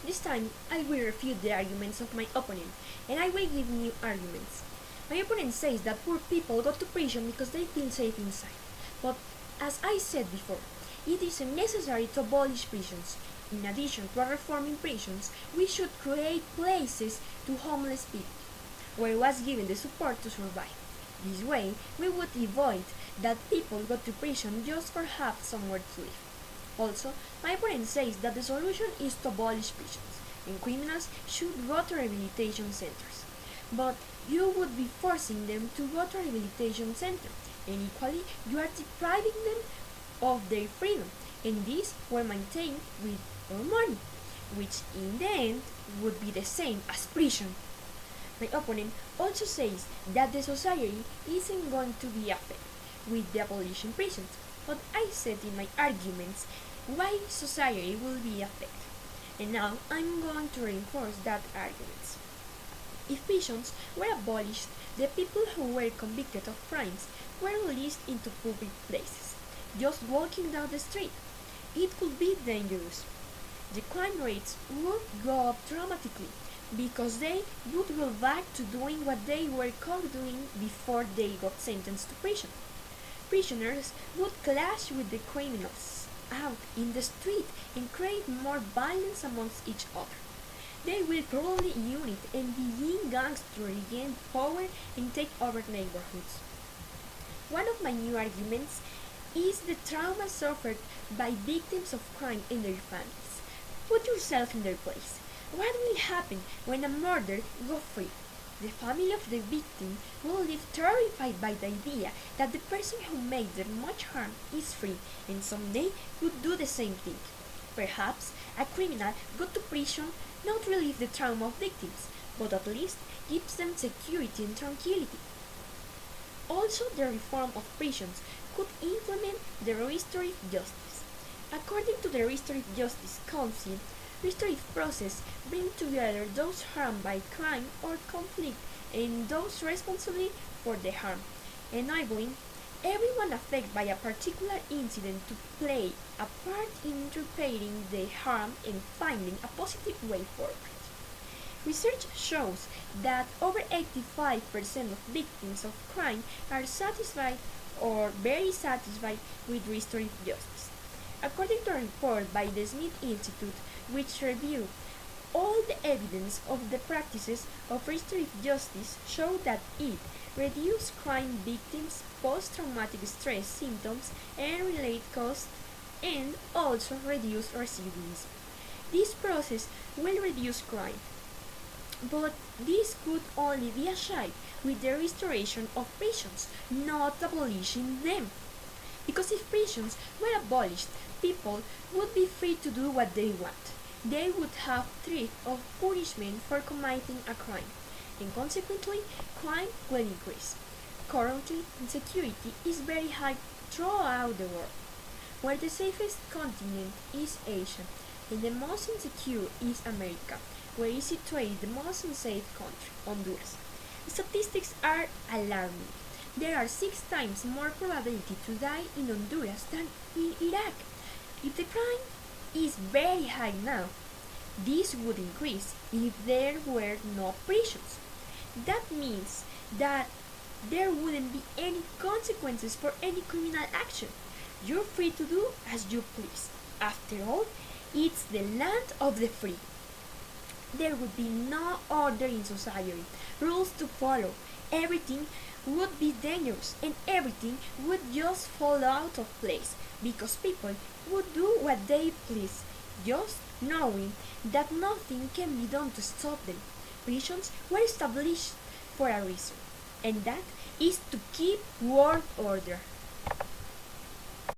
This time, I will refute the arguments of my opponent, and I will give new arguments. My opponent says that poor people go to prison because they feel safe inside. But, as I said before, it is necessary to abolish prisons. In addition to reforming prisons, we should create places to homeless people, where was given the support to survive. This way, we would avoid that people go to prison just for have somewhere to live. Also, my opponent says that the solution is to abolish prisons, and criminals should go to rehabilitation centers. But you would be forcing them to go to a rehabilitation center, and equally, you are depriving them of their freedom, and these were maintained with your money, which in the end would be the same as prison. My opponent also says that the society isn't going to be affected with the abolition prisons, but I said in my arguments why society will be affected, and now I'm going to reinforce that argument. If prisons were abolished, the people who were convicted of crimes were released into public places, just walking down the street. It could be dangerous. The crime rates would go up dramatically because they would go back to doing what they were caught doing before they got sentenced to prison. Prisoners would clash with the criminals out in the street and create more violence amongst each other. They will probably unite and begin gangs to regain power and take over neighborhoods. One of my new arguments is the trauma suffered by victims of crime and their families. Put yourself in their place. What will happen when a murderer goes free? The family of the victim will live terrified by the idea that the person who made them much harm is free and someday could do the same thing. Perhaps a criminal go to prison not relieve the trauma of victims, but at least gives them security and tranquility. Also, the reform of prisons could implement the restorative justice. According to the Restorative Justice Council, restorative process brings together those harmed by crime or conflict and those responsible for the harm, enabling everyone affected by a particular incident to play a part in repairing the harm and finding a positive way forward. Research shows that over 85% of victims of crime are satisfied or very satisfied with restorative justice. According to a report by the Smith Institute, which reviewed all the evidence of the practices of restorative justice, show that it reduced crime victims' post-traumatic stress symptoms and related costs, and also reduced recidivism. This process will reduce crime, but this could only be achieved with the restoration of prisons, not abolishing them. Because if prisons were abolished, people would be free to do what they want. They would have threat of punishment for committing a crime, and consequently, crime will increase. Currently, insecurity is very high throughout the world, where the safest continent is Asia, and the most insecure is America, where is situated the most unsafe country, Honduras. The statistics are alarming. There are 6 times more probability to die in Honduras than in Iraq. If the crime is very high now, this would increase if there were no prisons. That means that there wouldn't be any consequences for any criminal action. You're free to do as you please. After all, it's the land of the free. There would be no order in society, rules to follow. Everything would be dangerous and everything would just fall out of place because people would do what they please, just knowing that nothing can be done to stop them. Prisons were established for a reason, and that is to keep world order.